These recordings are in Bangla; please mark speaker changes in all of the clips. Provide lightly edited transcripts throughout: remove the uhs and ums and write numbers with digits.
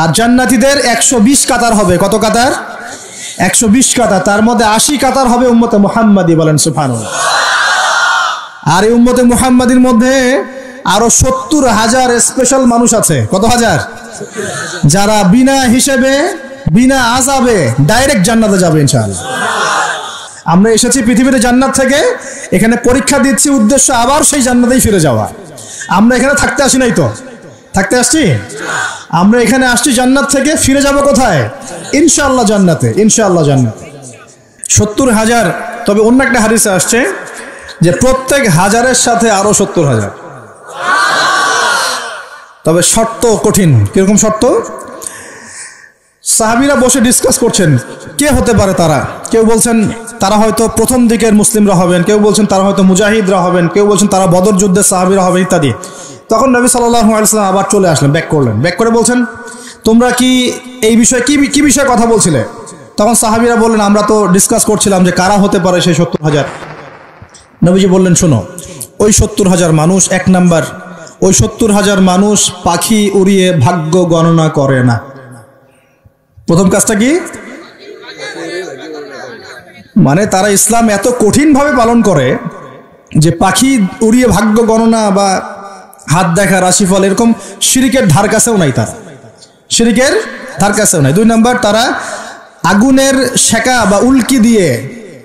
Speaker 1: আর জান্নাতীদের 120 কাতার হবে। কত কাতার? 120 কাতার। তার মধ্যে 80 কাতার হবে উম্মতে মুহাম্মাদি, বলেন সুবহানাল্লাহ। আর এই উম্মতে মুহাম্মাদির মধ্যে আরো 70,000 স্পেশাল মানুষ আছে। কত হাজার? যারা বিনা হিসেবে বিনা আযাবে ডাইরেক্ট জান্নাতে যাবে ইনশাআল্লাহ। আমরা এসেছি পৃথিবীতে জান্নাত থেকে, এখানে পরীক্ষা দিচ্ছি, উদ্দেশ্য আবার সেই জান্নাতেই ফিরে যাওয়া। আমরা এখানে থাকতে আসি নাই তো, থাকতে আসছি। আমরা এখানে আসছি জান্নাত থেকে, ফিরে যাব কোথায়? ইনশাআল্লাহ জান্নাতে, ইনশাআল্লাহ জান্নাতে। 70,000। তবে অন্য একটা হাদিসে আসছে যে প্রত্যেক হাজারের সাথে আরো 70,000। তবে শর্ত কঠিন। কিরকম শর্ত? সাহাবীরা বসে ডিসকাস করছেন কে হতে পারে তারা। কেউ বলছেন তারা হয়তো প্রথম দিকের মুসলিমরা হবেন, কেউ বলছেন তারা হয়তো মুজাহিদরা হবেন, কেউ বলছেন তারা বদর যুদ্ধের সাহাবীরা হবেন ইত্যাদি। তখন নবী সাল্লাল্লাহু আলাইহি ওয়াসাল্লাম আবার চলে আসলেন, ব্যাক করলেন। ব্যাক করে বলছেন তোমরা কি এই বিষয়ে কি বিষয়ে কথা বলছিলে? তখন সাহাবীরা বললেন আমরা তো ডিসকাস করছিলাম যে কারা হতে পারে সেই 70,000। নবীজি বললেন শোনো, ওই 70,000 মানুষ, এক নাম্বার, ওই 70,000 মানুষ পাখি উড়িয়ে ভাগ্য গণনা করে না। প্রথম কাজটা কি? মানে তারা ইসলাম এত কঠিন ভাবে পালন করে যে পাখি উড়িয়ে ভাগ্য গণনা বা হাত দেখা, রাশিফল, এরকম শিরিকের ধার কাছেও নাই। তারা শিরিকের ধার কাছেও নাই। দুই নাম্বার, তারা আগুনের শেকা বা উল্কি দিয়ে,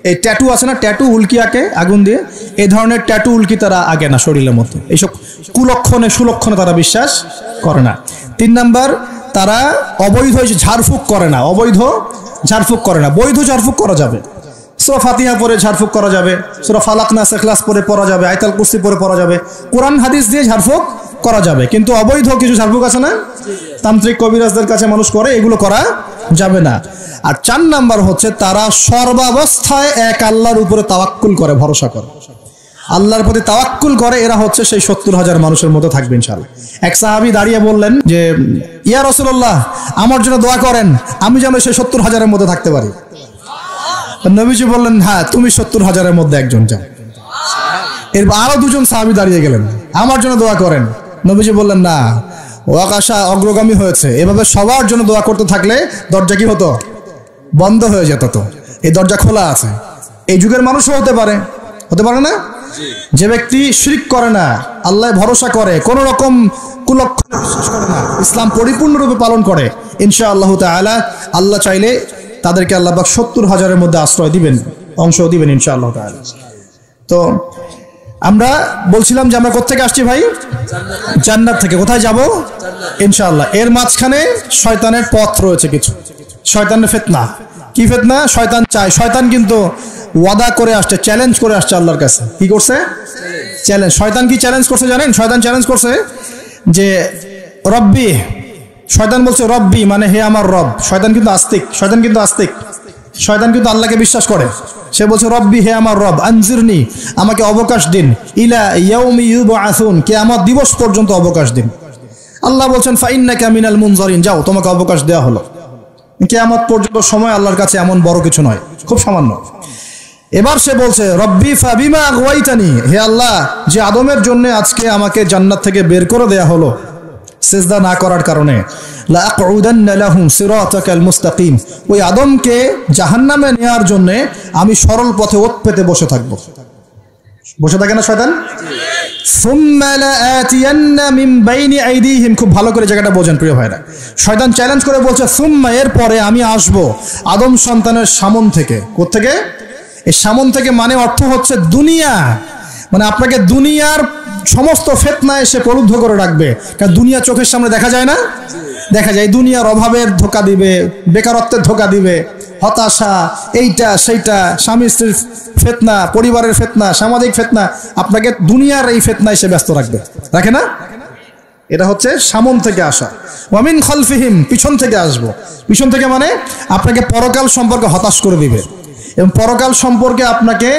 Speaker 1: এই ট্যাটু আছে না, ট্যাটু উল্কি আঁকে আগুন দিয়ে, এই ধরনের ট্যাটু উল্কি তারা আঁকে না শরীরের মধ্যে। এইসব কুলক্ষণে সুলক্ষণে তারা বিশ্বাস করে না। তিন নাম্বার, তারা অবৈধ ঝাড়ফুঁক করে না। অবৈধ ঝাড়ফুঁক করে না। বৈধ ঝাড়ফুঁক করা যাবে, সূরা ফাতিহা পড়ে ঝাড়ফুঁক করা যাবে, সূরা ফালাক নাস ইখলাস পড়ে পড়া যাবে, আয়াতুল কুরসি পড়ে পড়া যাবে, কোরআন হাদিস দিয়ে ঝাড়ফুঁক করা যাবে। কিন্তু অবৈধ কিছু ঝাড়ফুঁক আছে না, তান্ত্রিক কবিরাজদের কাছে মানুষ করে, এগুলো করা যাবে না। আর 4 নাম্বার হচ্ছে তারা সর্বাবস্থায় এক আল্লাহর উপরে তাওয়াক্কুল করে, ভরসা করে, আল্লাহর প্রতি তাওয়াক্কুল করে। এরা হচ্ছে সেই 70,000 মানুষের মধ্যে থাকবে ইনশাআল্লাহ। এক সাহাবী দাঁড়িয়ে বললেন যে ইয়া রাসূলুল্লাহ, আমার জন্য দোয়া করেন, আমি যেন সেই 70,000-এর মধ্যে থাকতে পারি। নবীজি বললেন হ্যাঁ, তুমি 70,000-এর মধ্যে একজন যাও। এরপর আরো 2জন সাহাবী দাঁড়িয়ে গেলেন, আমার জন্য দোয়া করেন। নবীজি বললেন না, ওয়াকাশা অগ্রগামী হয়েছে। এভাবে সবার জন্য দোয়া করতে থাকলে দরজা কি হতো? বন্ধ হয়ে যেত। তো এই দরজা খোলা আছে। এই যুগের মানুষও হতে পারে, হতে পারে না? যে ব্যক্তি শিরক করে না, আল্লাহ ভরসা করে, কোন রকম কুলক্ষণে বিশ্বাস করে না, ইসলাম পরিপূর্ণরূপে পালন করে, ইনশাআল্লাহ তাআলা আল্লাহ চাইলে তাদেরকে আল্লাহ পাক 70,000-এর মধ্যে আশ্রয় দিবেন, অংশ দিবেন ইনশাআল্লাহ তাআলা। তো আমরা বলছিলাম যে আমরা কোথা থেকে আসছি ভাই? জান্নাত থেকে। কোথায় যাব? ইনশাআল্লাহ। এর মাঝখানে শয়তানের পথ রয়েছে কিছু, শয়তানের ফিতনা। কি ফিতনা? শয়তান চায়, শয়তান কিন্তু ওয়াদা করে আসছে, চ্যালেঞ্জ করে আসছে আল্লাহর কাছে। কি করছে? চ্যালেঞ্জ। শয়তান কি চ্যালেঞ্জ করছে জানেন? শয়তান চ্যালেঞ্জ করছে যে রব্বি, শয়তান বলছে রব্বি মানে হে আমার রব। শয়তান কিন্তু আস্তিক, শয়তান কিন্তু আস্তিক, শয়তান কিন্তু আল্লাহকে বিশ্বাস করে। সে বলছে রব্বি, হে আমার রব, আনজিরনি, আমাকে অবকাশ দিন, ইলা ইয়াউমি ইউবআসুন, কিয়ামত দিবস পর্যন্ত অবকাশ দিন। আল্লাহ বলছেন ফাইন্নাকা মিনাল মুনজারিন, যাও, তোমাকে অবকাশ দেওয়া হলো। কিয়ামত পর্যন্ত সময় আল্লাহর কাছে এমন বড় কিছু নয়, খুব সামান্য। এবার সে বলছে রব্বি ফাবিমা আগওয়াইতানি, হে আল্লাহ, যে আদমের জন্য আজকে আমাকে জান্নাত থেকে বের করে দেয়া হলো সিজদা না করার কারণে, লা আকুদান্না লাহুম সিরাতাকাল মুস্তাকিম, ওই আদমকে জাহান্নামে নেয়ার জন্য আমি সরল পথে ওত পেতে বসে থাকবো। বসে থাকে না শয়তান? সুম্মা লাআতিয়ান্না মিন বাইনি আইদিহিম, খুব ভালো করে জায়গাটা বোঝেন প্রিয় ভাইরা। শয়তান চ্যালেঞ্জ করে বলছে সুম্মা, এরপরে আমি আসব আদম সন্তানের সামন থেকে। কোথা থেকে? এই সামন থেকে মানে অর্থ হচ্ছে দুনিয়া, মানে আপনাকে দুনিয়ার সমস্ত ফিতনা এসে প্রলুব্ধ করে রাখবে। কারণ দুনিয়া চোখের সামনে দেখা যায় না, দেখা যায়। দুনিয়ার অভাবের ধোঁকা দিবে, বেকারত্বের ধোঁকা দিবে, হতাশা, এইটা সেইটা, স্বামী স্ত্রীর ফিতনা, পরিবারের ফিতনা, সামাজিক ফিতনা, আপনাকে দুনিয়ার এই ফিতনা এসে ব্যস্ত রাখবে, রাখে না? এটা হচ্ছে সামন থেকে আসা। ওয়ামিন খালফিহিম, পিছন থেকে আসবো। পিছন থেকে মানে আপনাকে পরকাল সম্পর্কে হতাশ করে দিবে এবং পরকাল সম্পর্কে আপনাকে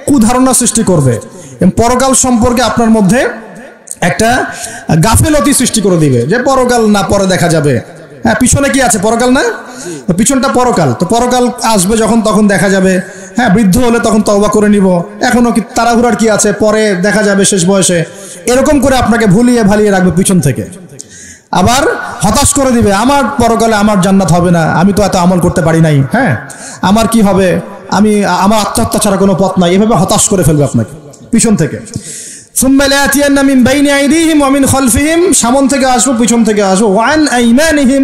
Speaker 1: কুধারণা সৃষ্টি করবে এবং পরকাল সম্পর্কে আপনার মধ্যে একটা গাফেলতি সৃষ্টি করে দিবে যে পরকাল না, পরে দেখা যাবে। হ্যাঁ, পিছনে কি আছে? পরকাল না? পিছনটা পরকাল। তো পরকাল আসবে যখন, তখন দেখা যাবে। হ্যাঁ, বৃদ্ধ হলে তখন তওবা করে নিব, এখনো কি তাড়াহুড়ার কি আছে, পরে দেখা যাবে শেষ বয়সে। এরকম করে আপনাকে ভুলিয়ে ভালিয়ে রাখবে পিছন থেকে। আবার হতাশ করে দিবে, আমার পরকালে আমার জান্নাত হবে না, আমি তো এত আমল করতে পারি নাই, হ্যাঁ আমার কি হবে, আমার আত্মহত্যা ছাড়া কোনো পথ নাই, এভাবে হতাশ করে ফেলবে আপনাকে পিছন থেকে। সুম্মা লায়াতিয়ান্না মিন বাইনি আইদিহিম ওয়া মিন খালফিহিম, সামনে থেকে আসবো, পিছন থেকে আসবো, ওয়া আন আইমানিহিম,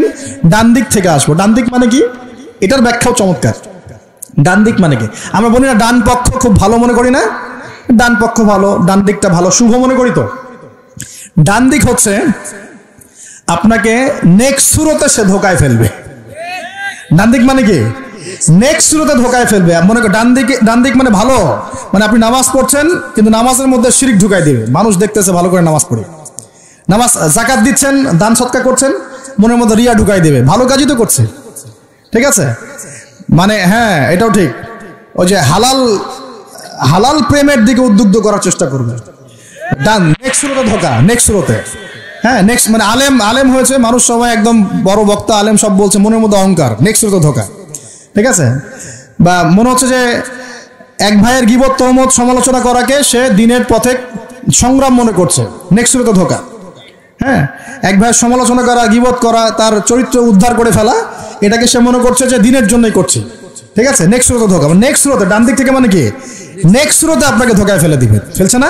Speaker 1: ডান দিক থেকে আসবো। ডান দিক মানে কি? এটার ব্যাখ্যাও চমৎকার। ডান দিক মানে কি? আমরা বলি না ডান পক্ষ খুব ভালো মনে করি না? ডান পক্ষ ভালো, ডান দিকটা ভালো, শুভ মনে করি তো। ডান দিক হচ্ছে আপনাকে নেক্সট সুরতে সে ধোকায় ফেলবে। ডান দিক মানে কি? নেক্সট সুরতে ধোকায় ফেলবে। মনে করেন ডান দিক মানে ভালো, মানে আপনি নামাজ পড়ছেন কিন্তু নামাজের মধ্যে শিরক ঢুকাই দিবে, মানুষ দেখতেছে ভালো করে নামাজ পড়ে, নামাজ যাকাত দিচ্ছেন, দান সৎকার করছেন, মনের মধ্যে রিয়া ঢুকাই দেবে, ভালো কাজই তো করছে, ঠিক আছে, মানে হ্যাঁ এটাও ঠিক। ওই যে হালাল প্রেমের দিকে উদ্বুদ্ধ করার চেষ্টা করবে, ডান নেক্সট সুরতে ধোকা, নেক্সট সুরতে, হ্যাঁ নেক্সট মানে আলেম হয়েছে মানুষ, সবাই একদম বড় বক্তা আলেম সব বলছে, মনের মধ্যে অহংকার, নেক্সট সুরতে ধোকা, ঠিক আছে। বা মনে হচ্ছে যে এক ভাইয়ের গীবত তহমত সমালোচনা করাকে সে দিনের পথে সংগ্রাম মনে করছে, নেক্সট সুরতে ধোকা। হ্যাঁ, এক ভাইয়ের সমালোচনা করা, গীবত করা, তার চরিত্র উদ্ধার করে ফেলা, এটাকে সে মনে করছে যে দিনের জন্যই করছে, ঠিক আছে, নেক্সট সুরতে ধোকা। নেক্সট সুরতে ডান দিক থেকে মানে কি? নেক্সট সুরতে আপনাকে ধোকায় ফেলে দিবে, ফেলছে না?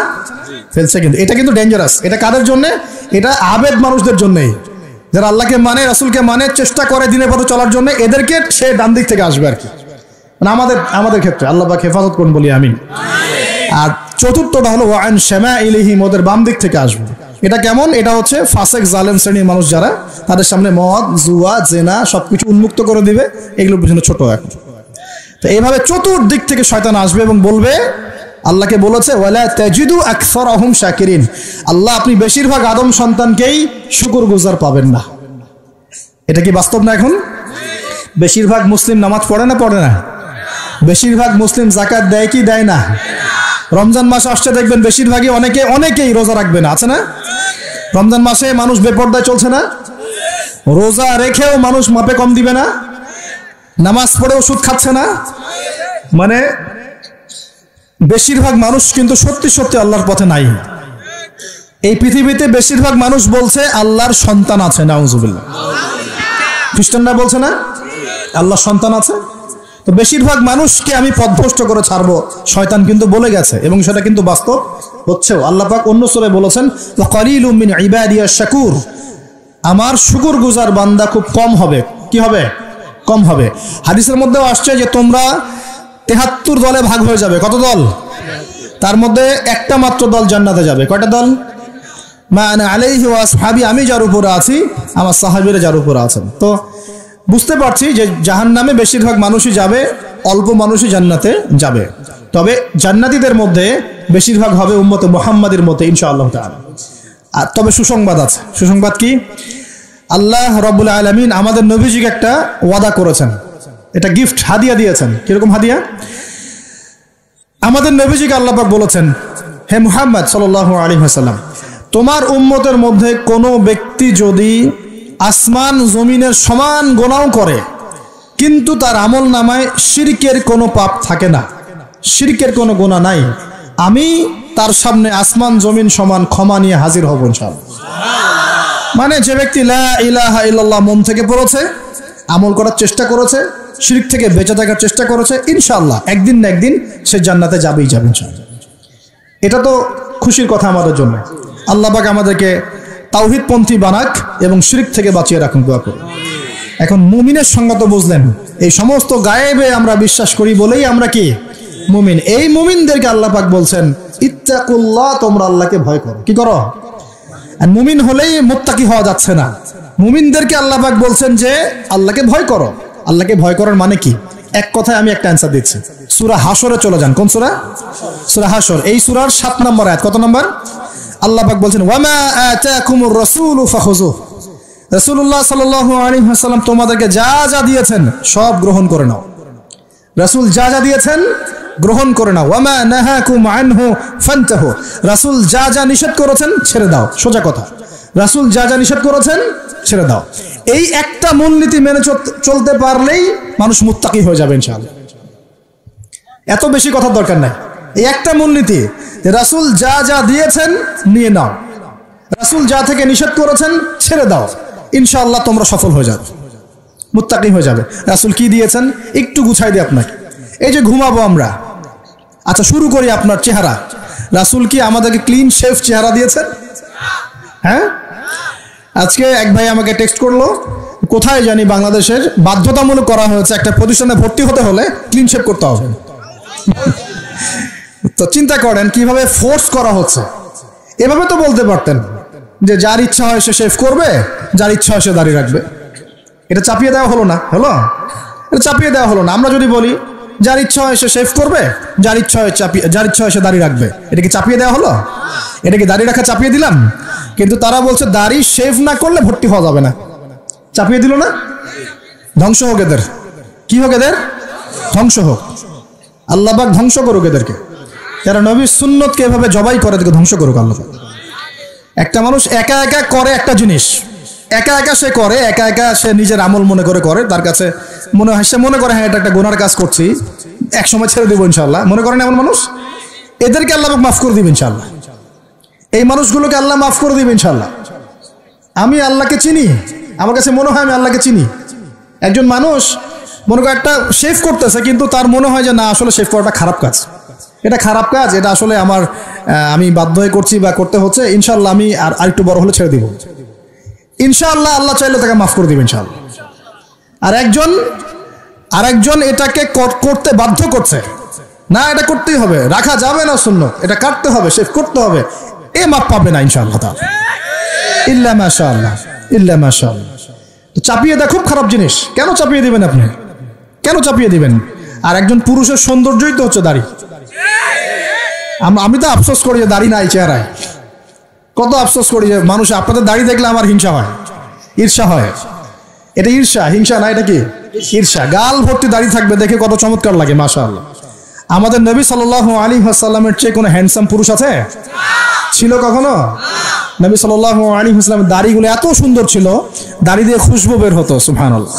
Speaker 1: ফেলছে। কিন্তু এটা কিন্তু ডেঞ্জারাস। এটা কাদের জন্য? এটা আবেদ মানুষদের জন্যই, যারা আল্লাহকে মানে, রাসূলকে মানে, চেষ্টা করে দিনের পথে চলার জন্য, এদেরকে সে ডান দিক থেকে আসবে আর কি, মানে আমাদের ক্ষেত্রে আল্লাহ পাক হেফাজত করুন বলি আমিন। আর চতুর্থটা হলো ওয়া আন শামাইলিহিম, ওদের বাম দিক থেকে আসবে। এটা কেমন? এটা হচ্ছে ফাসেক জালেম শ্রেণীর মানুষ যারা, তাদের সামনে মদ, জুয়া, জেনা সবকিছু উন্মুক্ত করে দিবে, এগুলোর পিছনে ছোট এখন। তো এইভাবে চতুর্দিক থেকে শয়তান আসবে এবং বলবে, আল্লাহকে বলেছে ওয়ালা তাজিদু আকসারাহুম শাকিরিন, আল্লাহ আপনি বেশিরভাগ আদম সন্তানকেই শুকরগুজার পাবেন না। এটা কি বাস্তব না? এখন বেশিরভাগ মুসলিম নামাজ পড়ে না? পড়ে না? বেশিরভাগ মুসলিম যাকাত দেয় কি দেয় না? রমজান মাস আসছে দেখবেন বেশিরভাগই অনেকেই রোজা রাখবে না, আছে না? রমজান মাসে মানুষ বেপরদায় চলছে না? রোজা রেখেও মানুষ মাপে কম দিবে না? নামাজ পড়ে ওষুধ খাচ্ছে না? মানে বেশিরভাগ মানুষ কিন্তু সত্যি সত্যি আল্লাহর পথে নাই। এই পৃথিবীতে বেশিরভাগ মানুষ বলছে আল্লাহর সন্তান আছে, নাউজুবিল্লাহ। খ্রিস্টানরা বলছে না আল্লাহর সন্তান আছে? তো বেশিরভাগ মানুষকে আমি পথভ্রষ্ট করে ছাড়বো, শয়তান কিন্তু বলে গেছে, এবং সেটা কিন্তু বাস্তব হচ্ছেও। আল্লাহ পাক অন্য সূরায় বলেছেন ওয়া কালিলুম মিন ইবাদিয়াশ শাকুর, আমার শুকরগুজার বান্দা খুব কম হবে। কি হবে? কম হবে। হাদিসের মধ্যেও আসছে যে তোমরা ৭৩ দলে ভাগ হয়ে যাবে। কত দল? তার মধ্যে একটা মাত্র দল জান্নাতে যাবে। কয়টা দল? মা আনা আলাইহি ওয়া আসহাবি, আমি যার উপরে আছি, আমার সাহাবীরা যার উপরে আছেন। তো বুঝতে পারছি যে জাহান্নামে বেশিরভাগ মানুষই যাবে, অল্প মানুষই জান্নাতে যাবে। তবে জান্নাতীদের মধ্যে বেশিরভাগ হবে উম্মতে মুহাম্মাদের মতে ইনশাআল্লাহ তাআলা। আর তবে সুসংবাদ আছে। সুসংবাদ কি? আল্লাহ রাব্বুল আলামিন আমাদের নবীজিকে একটা ওয়াদা করেছেন, এটা গিফট, হাদিয়া দিয়েছেন। কিরকম হাদিয়া? আমাদের নবীজিকে আল্লাহ পাক বলেছেন, হে মুহাম্মদ সাল্লাল্লাহু আলাইহি ওয়াসাল্লাম, তোমার উম্মতের মধ্যে কোনো ব্যক্তি যদি আসমান জমিনের সমান গুনাহ করে কিন্তু তার আমল নামায় শিরকের কোনো পাপ থাকে না, শিরকের কোনো গুনাহ নাই, আমি তার সামনে আসমান জমিন সমান ক্ষমা নিয়ে হাজির হব ইনশাআল্লাহ। মানে যে ব্যক্তি লা ইলাহা ইল্লাল্লাহ মন থেকে পড়েছে, আমল করার চেষ্টা করেছে, শিরক থেকে বেঁচে থাকার চেষ্টা করেছে, ইনশাআল্লাহ একদিন না একদিন সে জান্নাতে যাবেই যাবে ইনশাআল্লাহ। এটা তো খুশির কথা আমাদের জন্য। আল্লাহ পাক আমাদেরকে তাওহীদপন্থী বানাক এবং শিরক থেকে বাঁচিয়ে রাখুন, দোয়া করি। এখন মুমিনের সংজ্ঞা তো বুঝলেন, এই সমস্ত গায়েবে আমরা বিশ্বাস করি বলেই আমরা কি মুমিন। এই মুমিনদেরকে আল্লাহ পাক বলছেন ইত্তাকুল্লাহ, তোমরা আল্লাহকে ভয় করো। কি করো? আর মুমিন হলেই মুত্তাকি হওয়া যাচ্ছে না। মুমিনদেরকে আল্লাহ পাক বলছেন যে আল্লাহকে ভয় করো। আল্লাহকে ভয় করার মানে কি? এক কথায় আমি একটা অ্যানসার দিচ্ছি। সূরা হাশরে চলে যান। কোন সূরা? সূরা হাশর। এই সূরার 7 নম্বর আয়াত। কত নম্বর? আল্লাহ পাক বলছেন ওয়ামা আতাকুমুর রাসূলু ফাখুযুহু, রাসূলুল্লাহ সাল্লাল্লাহু আলাইহি ওয়াসাল্লাম তোমাদেরকে যা যা দিয়েছেন সব গ্রহণ করে নাও। রাসূল যা যা দিয়েছেন গ্রহণ করে নাও। ওয়ামা নাহাকুম আনহু ফান্তাহু, রাসূল যা যা নিষেধ করেছেন ছেড়ে দাও। সোজা কথা, রাসূল যা যা নিষেধ করেছেন ছেড়ে দাও। এই একটা মূলনীতি মেনে চলতে পারলেই মানুষ মুত্তাকি হয়ে যাবে ইনশাআল্লাহ। এত বেশি কথার দরকার নাই। এই একটা মূলনীতি, রাসূল যা যা দিয়েছেন নিয়ে নাও, রাসূল যা থেকে নিষেধ করেছেন ছেড়ে দাও। ইনশাআল্লাহ তোমরা সফল হয়ে যাবে, মুত্তাকি হয়ে যাবে। রাসূল কি দিয়েছেন একটু গুছাই দিই আপনাকে। এই যে ঘুমাবো আমরা, আচ্ছা শুরু করি আপনার চেহারা। রাসূল কি আমাদেরকে ক্লিন শেভ চেহারা দিয়েছেন? হ্যাঁ, আজকে এক ভাই আমাকে টেক্সট করলো, কোথায় জানি বাংলাদেশের বাধ্যতামূলক করা হয়েছে একটা প্রতিষ্ঠানে ভর্তি হতে হলে ক্লিন শেভ করতে হবে। তো চিন্তা করেন কিভাবে ফোর্স করা হচ্ছে। এভাবে তো বলতে পারতেন যে যার ইচ্ছা হয় সে শেভ করবে, যার ইচ্ছা হয় সে দাড়ি রাখবে। এটা চাপিয়ে দেওয়া হলো না, হলো? এটা চাপিয়ে দেওয়া হলো না। আমরা যদি বলি যার ইচ্ছা হয় সে শেভ করবে, যার ইচ্ছা হয় সে দাড়ি রাখবে, এটা কি চাপিয়ে দেওয়া হলো? এটা কি দাড়ি রাখা চাপিয়ে দিলাম? কিন্তু তারা বলছে দাড়ি শেভ না করলে ভর্তি হওয়া যাবে না। চাপিয়ে দিল না? ধ্বংস হোক এদের। কি হোক এদের? ধ্বংস হোক। আল্লাহ পাক ধ্বংস করুক এদেরকে। যারা নবীর সুন্নতকে এভাবে জবাই করে এদেরকে ধ্বংস করুক আল্লাহ পাক। একটা মানুষ একা একা করে একটা জিনিস, একা একা সে করে, একা একা সে নিজের আমল মনে করে, তার কাছে মনে হয়, সে মনে করে হ্যাঁ এটা একটা গুনার কাজ করছি, এক সময় ছেড়ে দেবো ইনশাআল্লাহ, মনে করেন এমন মানুষ। এদেরকে আল্লাহ মাফ করে দিবেন ইনশাআল্লাহ। এই মানুষগুলোকে আল্লাহ মাফ করে দিবেন ইনশাআল্লাহ। আমি আল্লাহকে চিনি, আমার কাছে মনে হয় আমি আল্লাহকে চিনি। একজন মানুষ মনে করে একটা শেভ করতেছে, কিন্তু তার মনে হয় যে না আসলে শেভ করাটা খারাপ কাজ, এটা খারাপ কাজ, এটা আসলে আমি বাধ্য হয়ে করছি বা করতে হচ্ছে, ইনশাআল্লাহ আমি আর একটু বড় হলে ছেড়ে দিব, ইনশাআল্লাহ আল্লাহ চাইলে তাকে মাফ করে দিবেন ইনশাআল্লাহ। আর একজন এটাকে করতে বাধ্য করছে, না এটা করতেই হবে, রাখা যাবে না সুন্নাত, এটা কাটতে হবে, শেভ করতে হবে, এ মাফ পাবে না ইনশাআল্লাহ তাআলা, ইল্লা মাশাআল্লাহ, ইল্লা মাশাআল্লাহ। তো চাপিয়ে দেওয়া খুব খারাপ জিনিস। কেন চাপিয়ে দিবেন আপনি? কেন চাপিয়ে দিবেন? আর একজন পুরুষের সৌন্দর্যই তো হচ্ছে দাড়ি। আমি তো আফসোস করি যে দাড়ি নাই চেহারায়, কত আফসোস করি যে মানুষ, আপনাদের দাড়ি দেখলে আমার হিংসা হয়, ঈর্ষা হয়। এটা ঈর্ষা, হিংসা না, এটা কি ঈর্ষা। গাল ভর্তি দাড়ি থাকবে, দেখে কত চমৎকার লাগে মাশাআল্লাহ। আমাদের নবী সাল্লাল্লাহু আলাইহি ওয়াসাল্লামের চেয়ে কোনো হ্যান্ডসাম পুরুষ আছে? ছিল কখনো? নবী সাল্লাল্লাহু আলাইহি ওয়াসাল্লামের দাড়িগুলো এত সুন্দর ছিল, দাড়ি দিয়ে খুশবু বের হতো, সুবহানাল্লাহ।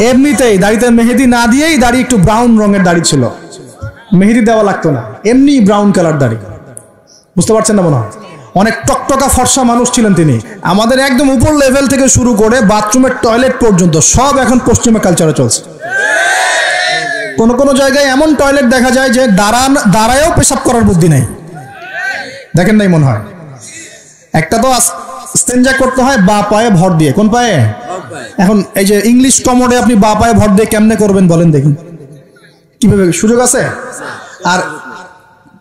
Speaker 1: এমনিতেই দাড়িতে মেহেদি না দিয়েই দাড়ি একটু ব্রাউন রঙের দাড়ি ছিল, মেহেদি দেওয়া লাগতো না, এমনি ব্রাউন কালার দাড়ি। বুঝতে পারছেন না মনে হয়? অনেক টকটকা ফর্সা মানুষ ছিলেন তিনি। আমাদের একদম উপর লেভেল থেকে শুরু করে বাথরুমের টয়লেট পর্যন্ত সব এখন পশ্চিমা কালচারে চলছে। কোন কোন জায়গায় এমন টয়লেট দেখা যায় যে দাঁড়ায়ও পেশাব করার বুদ্ধি নেই, দেখেন নাই মনে হয়? একটা তো স্টেঞ্জা করতে হয় বা পায়ে ভর দিয়ে। কোন পায়ে? এখন এই যে ইংলিশ কমোডে আপনি বা পায়ে ভর দিয়ে কেমনে করবেন বলেন দেখি, কিভাবে সুযোগ আছে? আর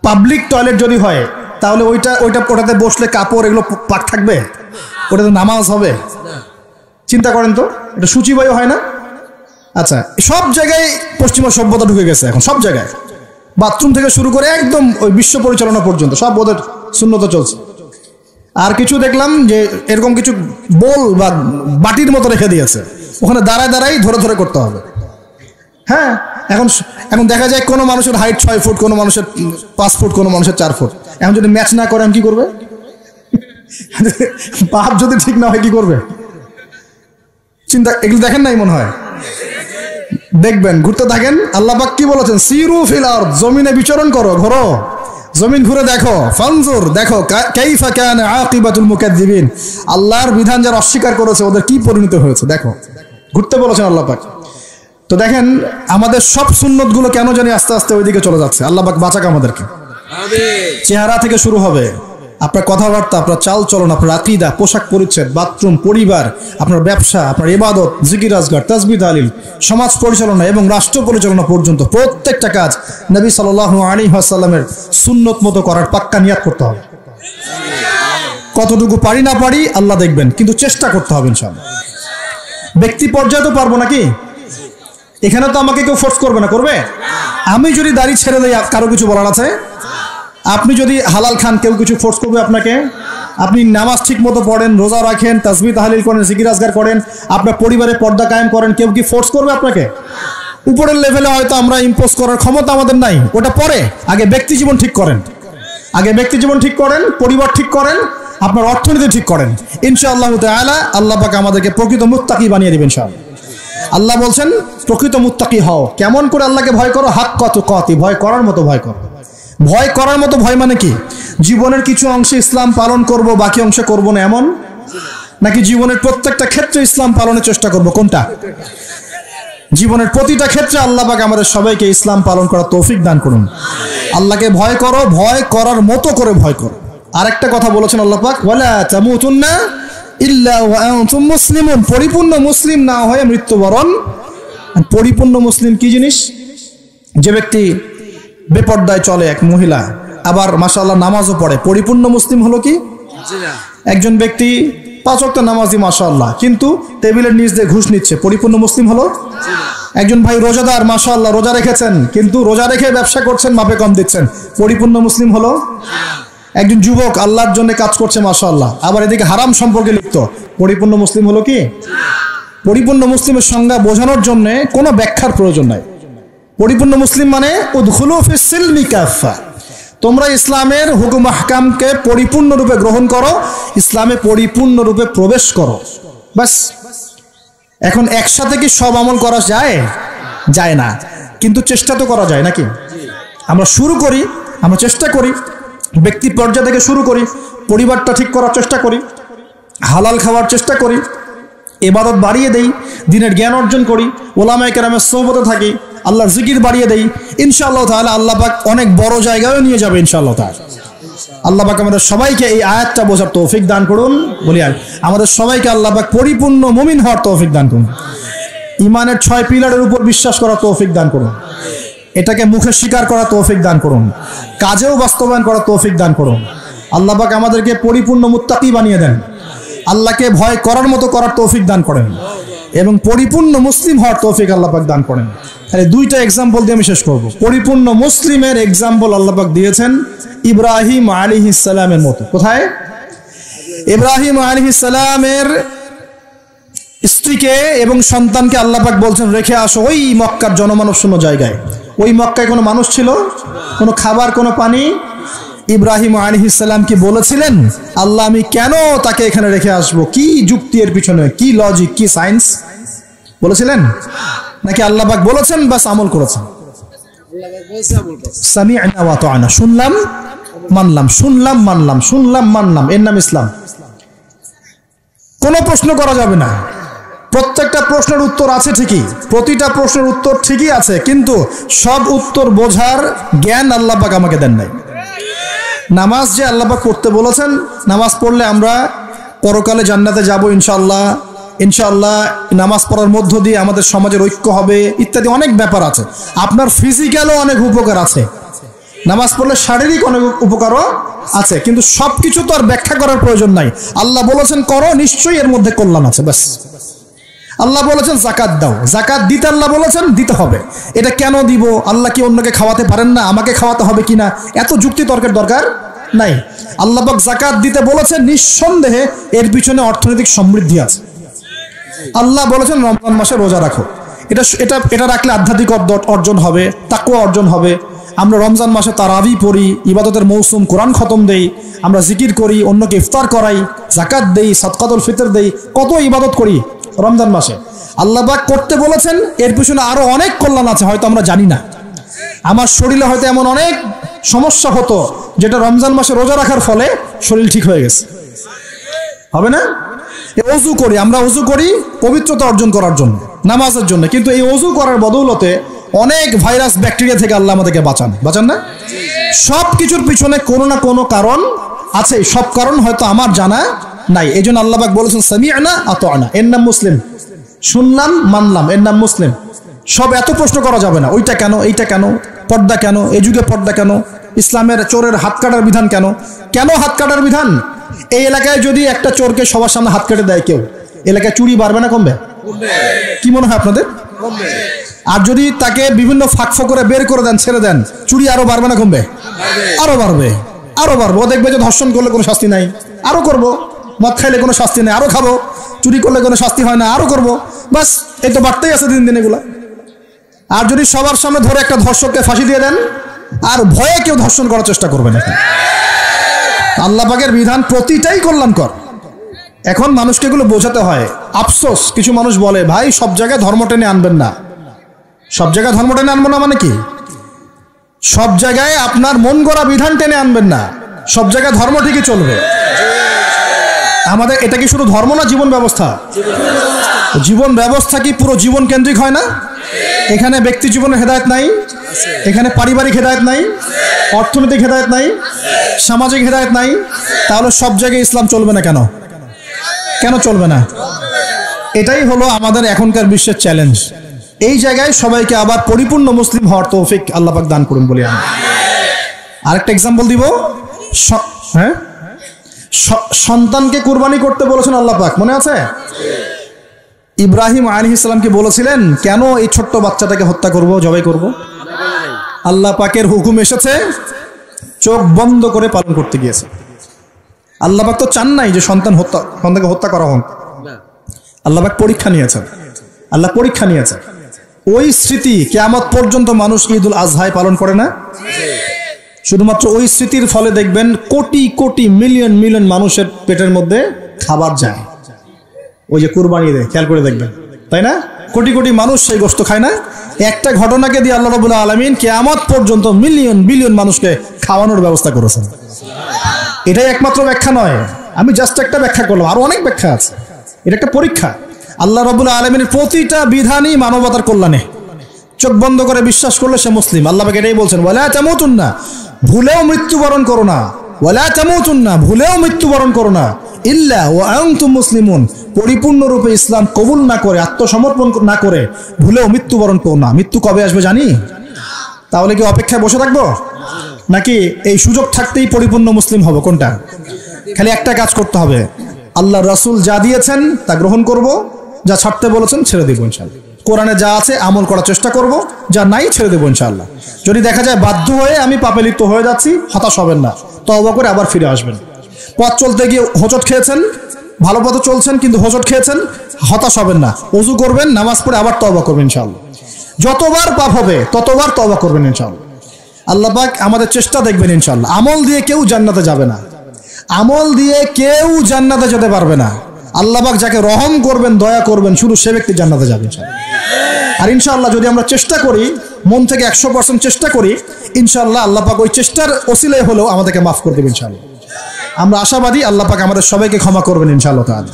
Speaker 1: পাবলিক টয়লেট যদি হয় তাহলে ওটাতে বসলে কাপড় এগুলো পাক থাকবে? ওটাতে নামাজ হবে? চিন্তা করেন তো, এটা সূচিবায়ু হয় না? আচ্ছা, সব জায়গায় পশ্চিমা সভ্যতা ঢুকে গেছে এখন, সব জায়গায়, বাথরুম থেকে শুরু করে একদম ওই বিশ্ব পরিচালনা পর্যন্ত সব ওদের সুন্নত চলছে। আর কিছু দেখলাম যে এরকম কিছু বোল বা বাটির মতো রেখে দিয়েছে, ওখানে দাঁড়ায় দাঁড়াই ধরে ধরে করতে হবে। হ্যাঁ, এখন দেখা যায় কোনো মানুষের হাইট 6 ফুট, কোনো মানুষের 5 ফুট, কোনো মানুষের 4 ফুট। এখন যদি ম্যাচ না করে কি করবে? পাপ যদি ঠিক না হয় কি করবে? চিন্তা, এগুলো দেখেন নাই মনে হয়? দেখবেন, ঘুরতে থাকেন। আল্লাহ পাক কি বলেছেন? সিরু ফিল আরদ, জমিনে বিচরণ করো, ঘোরো, জমিন ঘুরে দেখো, ফানজুর, দেখো কাইফা কানা আকিবাতুল মুকাজ্জিবিন, আল্লাহর বিধান যারা অস্বীকার করেছে ওদের কি পরিণতি হয়েছে দেখো। ঘুরতে বলেছেন আল্লাহ পাক। তো দেখেন আমাদের সব সুন্নত গুলো কেন জানি আস্তে আস্তে ওইদিকে চলে যাচ্ছে। আল্লাহ পাক বাঁচাক আমাদেরকে। চেহারা থেকে শুরু হবে, আপনার কথাবার্তা, আপনার চাল চলন, আপনার আকীদা, পোশাক পরিচ্ছদ, বাথরুম, পরিবার, আপনার ব্যবসা, আপনার ইবাদত, জিকির আজগার, তাসবিহ তাহলিল, সমাজ পরিচালনা এবং রাষ্ট্র পরিচালনা পর্যন্ত প্রত্যেকটা কাজ নবী সাল্লাল্লাহু আলাইহি ওয়াসাল্লামের সুন্নত মতো করার পাক্কা নিয়াত করতে হবে। কতটুকু পারি না পারি আল্লাহ দেখবেন, কিন্তু চেষ্টা করতে হবে ইনশাআল্লাহ। ব্যক্তি পর্যায়ে তো পারবো নাকি? এখানে তো আমাকে কেউ ফোর্স করবে না, করবে? আমি যদি দাড়ি ছেড়ে দেই কারো কিছু বলার আছে? আপনি যদি হালাল খান কেউ কিছু ফোর্স করবে আপনাকে? আপনি নামাজ ঠিক মতো পড়েন, রোজা রাখেন, তাসবিহ তাহলিল করেন, জিকির আজগার করেন, আপনার পরিবারে পর্দা কায়েম করেন, কেউ কি ফোর্স করবে আপনাকে? উপরের লেভেলে হয়তো আমরা ইম্পোজ করার ক্ষমতা আমাদের নাই, ওটা পরে। আগে ব্যক্তি জীবন ঠিক করেন, আগে ব্যক্তি জীবন ঠিক করেন, পরিবার ঠিক করেন, আপনার অর্থনীতি ঠিক করেন। ইনশাআল্লাহ তাআলা আল্লাহ পাক আমাদেরকে প্রকৃত মুত্তাকি বানিয়ে দিবেন ইনশাআল্লাহ। আল্লাহ বলছেন প্রকৃত মুত্তাকি হও। কেমন করে আল্লাহকে ভয় করো? হাক্কা তুকাতি, ভয় করার মতো ভয় করো। ভয় করার মতো ভয় মানে কি? জীবনের কিছু অংশে ইসলাম পালন করব, বাকি অংশে করব না, এমন নাকি জীবনের প্রত্যেকটা ক্ষেত্রে ইসলাম পালনের চেষ্টা করব? কোনটা? জীবনের প্রতিটা ক্ষেত্রে আল্লাহ পাক আমাদের সবাইকে ইসলাম পালন করার তৌফিক দান করুন। আল্লাহকে ভয় করো, ভয় করার মতো করে ভয় করো। আরেকটা কথা বলেছেন আল্লাহ পাক, ওয়ালা তামুতুন্না ইল্লা ওয়া আনতুম মুসলিমুন, পরিপূর্ণ মুসলিম না হয়ে মৃত্যুবরণ। পরিপূর্ণ মুসলিম কি জিনিস? যে ব্যক্তি বেপর্দায় চলে, এক মহিলা, আবার মাশাআল্লাহ নামাজও পড়ে, পরিপূর্ণ মুসলিম হলো কি? একজন ব্যক্তি 5 ওয়াক্ত নামাজি মাশাআল্লাহ, কিন্তু টেবিলের নিচ দিয়ে ঘুষ নিচ্ছে, পরিপূর্ণ মুসলিম হলো? একজন ভাই রোজাদার মাশাআল্লাহ, রোজা রেখেছেন, কিন্তু রোজা রেখে ব্যবসা করছেন, মাপে কম দিচ্ছেন, পরিপূর্ণ মুসলিম হলো? একজন যুবক আল্লাহর জন্য কাজ করছে মাশাআল্লাহ, আবার এদিকে হারাম সম্পর্কে লিপ্ত, পরিপূর্ণ মুসলিম হলো কি? পরিপূর্ণ মুসলিমের সংজ্ঞা বোঝানোর জন্য কোনো ব্যাখ্যার প্রয়োজন নাই। পরিপূর্ণ মুসলিম মানে উদখুলু ফিস সিলমি কাফা, তোমরা ইসলামের হুকুম আহকামকে পরিপূর্ণরূপে গ্রহণ করো, ইসলামে পরিপূর্ণরূপে প্রবেশ করো, বাস। এখন একসাথে কি সব আমল করা যায়? যায় না, কিন্তু চেষ্টা তো করা যায় নাকি? আমরা শুরু করি, আমরা চেষ্টা করি, ব্যক্তি পর্যায় থেকে শুরু করি, পরিবারটা ঠিক করার চেষ্টা করি, হালাল খাওয়ার চেষ্টা করি, ইবাদত বাড়িয়ে দেই, দ্বীনের জ্ঞান অর্জন করি, ওলামায়ে কেরামের সোহবতে থাকি, আল্লাহর জিকির বাড়িয়ে দেই, ইনশাআল্লাহ তাআলা আল্লাহ পাক অনেক বড় জায়গায় নিয়ে যাবে ইনশাআল্লাহ তাআলা। আল্লাহ পাক আমাদের সবাইকে এই আয়াতটা বোঝার তৌফিক দান করুন। বলি আমাদের সবাইকে আল্লাহ পাক পরিপূর্ণ মুমিন হওয়ার তৌফিক দান করুন, ইমানের 6 পিলারের উপর বিশ্বাস করার তৌফিক দান করুন, এটাকে মুখে স্বীকার করার তৌফিক দান করুন, কাজেও বাস্তবায়ন করার তৌফিক দান করুন। আল্লাহ পাক আমাদেরকে পরিপূর্ণ মুত্তাকি বানিয়ে দেন, আল্লাহকে ভয় করার মতো করার তৌফিক দান করেন, এবং পরিপূর্ণ মুসলিম হওয়ার তৌফিক আল্লাহ পাক দান করেন। তাহলে 2টা এক্সাম্পল দিয়ে আমি শেষ করব। পরিপূর্ণ মুসলিমের এক্সাম্পল আল্লাহ পাক দিয়েছেন ইব্রাহিম আলাইহিস সালামের মতো। কোথায়? ইব্রাহিম আলাইহিস সালামের স্ত্রীকে এবং সন্তানকে আল্লাহ পাক বলছেন রেখে আসো ওই মক্কার জনমানব শূন্য জায়গায়। ওই মক্কায় কোনো মানুষ ছিল? কোনো খাবার, কোনো পানি? ইব্রাহিম আলাইহিস সালাম কি বলেছিলেন আল্লাহ আমি কেন তাকে এখানে রেখে আসবো? কি যুক্তি এর পিছনে, কি লজিক, কি সায়েন্স? বলেছিলেন নাকি আল্লাহ পাক বলেছেন বাস আমল করেছেন? সামি'না ওয়া আতা'না, শুনলাম মানলাম, শুনলাম মানলাম, শুনলাম মানলাম, এর নাম ইসলাম। কোনো প্রশ্ন করা যাবে না। প্রত্যেকটা প্রশ্নের উত্তর আছে ঠিকই, প্রতিটা প্রশ্নের উত্তর ঠিকই আছে, কিন্তু সব উত্তর বোঝার জ্ঞান আল্লাহ পাক আমাকে দেন নাই। নামাজ যে আল্লাহ পাক পড়তে বলেছেন, নামাজ পড়লে আমরা পরকালে জান্নাতে যাব ইনশাআল্লাহ, ইনশাআল্লাহ নামাজ পড়ার মধ্য দিয়ে আমাদের সমাজের ঐক্য হবে, ইত্যাদি অনেক ব্যাপার আছে। আপনার ফিজিক্যালও অনেক উপকার আছে, নামাজ পড়লে শারীরিক অনেক উপকারও আছে, কিন্তু সবকিছু তো আর ব্যাখ্যা করার প্রয়োজন নাই। আল্লাহ বলেছেন করো, নিশ্চয়ই এর মধ্যে কল্যাণ আছে, ব্যাস। আল্লাহ বলেছেন জাকাত দাও, জাকাত দিতে আল্লাহ বলেছেন দিতে হবে। এটা কেন দিব? আল্লাহ কি অন্যকে খাওয়াতে পারেন না? আমাকে খাওয়াতে হবে কিনা? এত যুক্তি তর্কের দরকার নাই। আল্লাহ পাক জাকাত দিতে বলেছেন, নিঃসন্দেহে এর পিছনে অর্থনৈতিক সমৃদ্ধি আছে। আল্লাহ বলেছেন রমজান মাসে রোজা রাখো, এটা এটা এটা রাখলে আধ্যাত্মিক অর্জন হবে, তাকওয়া অর্জন হবে। আমরা রমজান মাসে তারাবি পড়ি, ইবাদতের মৌসুম, কোরআন খতম দেই, আমরা জিকির করি, অন্যকে ইফতার করাই, জাকাত দেই, সাদকাতুল ফিতর দেই, কত ইবাদত করি রমজান মাসে। আল্লাহ পাক করতে বলেছেন, এর পিছনে আরো অনেক কল্যাণ আছে, হয়তো আমরা জানি না। আমার শরীরে হয়তো এমন অনেক সমস্যা হতো যেটা রমজান মাসে রোজা রাখার ফলে শরীর ঠিক হয়ে গেছে, হবে না? ওযু করি, আমরা ওযু করি পবিত্রতা অর্জন করার জন্য, নামাজের জন্য, কিন্তু এই ওযু করার বদৌলতে অনেক ভাইরাস ব্যাকটেরিয়া থেকে আল্লাহ আমাদেরকে বাঁচান না? সব কিছুর পিছনে কোনো না কোনো কারণ আছে, সব কারণ হয়তো আমার জানা নাই। এই জন্য আল্লাহ পাক বলেছেন সামি'না আতা'না, এর নাম মুসলিম, শুনলাম মানলাম, এর নাম মুসলিম। সব এত প্রশ্ন করা যাবে না, ওইটা কেন, এইটা কেন, পর্দা কেন, এই যুগে পর্দা কেন, ইসলামের চোরের হাত কাটার বিধান কেন? কেন হাত কাটার বিধান? এই এলাকায় যদি একটা চোরকে সবার সামনে হাত কেটে দেয় কেউ, এলাকায় চুরি বাড়বে না কমবে? কি মনে হয় আপনাদের? আর যদি তাকে বিভিন্ন ফাঁক করে বের করে দেন, ছেড়ে দেন, চুরি আরো বাড়বে না কমবে? আরো বাড়বে, আরো বাড়বে। ও দেখবে যে ধর্ষণ করলে কোনো শাস্তি নাই, আরো করব। মদ খাইলে কোনো শাস্তি নেই, আরো খাবো। চুরি করলে কোনো শাস্তি হয় না, আরো করব। বাস এই তো বাড়তেই আছে দিন দিন এগুলা। আর যদি সবার সামনে ধরে একটা ধর্ষককে ফাঁসি দিয়ে দেন, আর ভয়ে কেউ ধর্ষণ করার চেষ্টা করবে না। আল্লাহ পাকের বিধান প্রতিটাই কল্যাণকর। এখন মানুষকে এগুলো বোঝাতে হয়। আফসোস, কিছু মানুষ বলে ভাই সব জায়গায় ধর্ম টেনে আনবেন না। সব জায়গায় ধর্ম টেনে আনবো না মানে কি? সব জায়গায় আপনার মন গড়া বিধান টেনে আনবেন না, সব জায়গায় ধর্ম ঠিকই চলবে। আমাদের এটা কি শুধু ধর্ম না জীবন ব্যবস্থা? জীবন ব্যবস্থা কি পুরো জীবন কেন্দ্রিক হয় না? এখানে ব্যক্তি জীবনের হেদায়েত নাই, এখানে পারিবারিক হেদায়েত নাই, অর্থনৈতিক হেদায়েত নাই, সামাজিক হেদায়েত নাই। তাহলে সব জায়গায় ইসলাম চলবে না কেন? কেন চলবে না? এটাই হলো আমাদের এখনকার বিশ্বের চ্যালেঞ্জ। এই জায়গায় সবাইকে আবার পরিপূর্ণ মুসলিম হওয়ার তৌফিক আল্লাহ পাক দান করুন বলি আমি। আরেকটা এক্সাম্পল দিব। হ্যাঁ, সন্তানকে কুরবানি করতে বলেছেন আল্লাহ পাক, মনে আছে? ইব্রাহিম আলাইহিস সালামকে বলেছিলেন কেন এই ছোট্ট বাচ্চাটাকে হত্যা করব, জবাই করব? আল্লাহ পাকের হুকুম এসেছে, চোখ বন্ধ করে পালন করতে গিয়েছে। আল্লাহ পাক তো চান নাই যে সন্তানকে হত্যা করা হোক। আল্লাহ পাক পরীক্ষা নিয়েছেন, আল্লাহ পরীক্ষা নিয়েছেন। ওই স্মৃতি কিয়ামত পর্যন্ত মানুষ ঈদুল আজহায় পালন করে না? শুধুমাত্র ওই স্মৃতির ফলে দেখবেন কোটি কোটি মিলিয়ন মিলিয়ন মানুষের পেটের মধ্যে খাবার যায়। ওই যে কুরবানি দেয়, খেয়াল করে দেখবেন, তাই না? কোটি কোটি মানুষ সেই গোশত খায় না? একটা ঘটনাকে দিয়ে আল্লাহ রাব্বুল আলামিন কিয়ামত পর্যন্ত মিলিয়ন বিলিয়ন মানুষকে খাওয়ানোর ব্যবস্থা করেছেন। এটাই একমাত্র ব্যাখ্যা নয়, আমি জাস্ট একটা ব্যাখ্যা করলাম, আরো অনেক ব্যাখ্যা আছে। এটা একটা পরীক্ষা। আল্লাহ রাব্বুল আলামিনের প্রতিটা বিধানই মানবতার কল্যাণে। চোখ বন্ধ করে বিশ্বাস করলে সে মুসলিম। আল্লাহ পাক এটাই বলছেন, ওয়ালা তামুতুন্না, ভুলেও মৃত্যুবরণ করো না। ওয়ালা তামুতুন্না, ভুলেও মৃত্যুবরণ করো না। ইল্লা ওয়া আনতুম মুসলিমুন, পরিপূর্ণরূপে ইসলাম কবুল না করে, আত্মসমর্পণ না করে ভুলেও মৃত্যুবরণ করো না। মৃত্যু কবে আসবে জানি? তাহলে কি অপেক্ষায় বসে থাকবো, নাকি এই সুযোগ থাকতেই পরিপূর্ণ মুসলিম হব? কোনটা? খালি একটা কাজ করতে হবে, আল্লাহ রাসূল যা দিয়েছেন তা গ্রহণ করব, যা ছাড়তে বলেছেন ছেড়ে দেবো ইনশাআল্লাহ। কোরআনে যা আছে আমল করার চেষ্টা করব, যা নাই ছেড়ে দেবো ইনশাআল্লাহ। যদি দেখা যায় বাধ্য হয়ে আমি পাপে লিপ্ত হয়ে যাচ্ছি, হতাশ হবেন না, তওবা করে আবার ফিরে আসবেন। পথ চলতে গিয়ে হোঁচট খেয়েছেন, ভালো পথে চলছেন কিন্তু হোঁচট খেয়েছেন, হতাশ হবেন না, ওযু করবেন, নামাজ পড়ে আবার তওবা করবেন ইনশাআল্লাহ। যতবার পাপ হবে ততবার তওবা করবেন ইনশাআল্লাহ। আল্লাহ পাক আমাদের চেষ্টা দেখবেন ইনশাআল্লাহ। আমল দিয়ে কেউ জান্নাতে যাবে না, আমল দিয়ে কেউ জান্নাতে যেতে পারবে না। আল্লাহ পাক যাকে রহম করবেন, দয়া করবেন, শুধু সে ব্যক্তি জান্নাতে যাবে ইনশাআল্লাহ। আর ইনশাআল্লাহ যদি আমরা চেষ্টা করি, মন থেকে 100% চেষ্টা করি, ইনশাআল্লাহ আল্লাহ পাক ওই চেষ্টার ওসিলায় হলেও আমাদেরকে মাফ করে দেবেন ইনশাআল্লাহ। আমরা আশাবাদী আল্লাহ পাক আমাদের সবাইকে ক্ষমা করবেন ইনশাআল্লাহ তাআলা।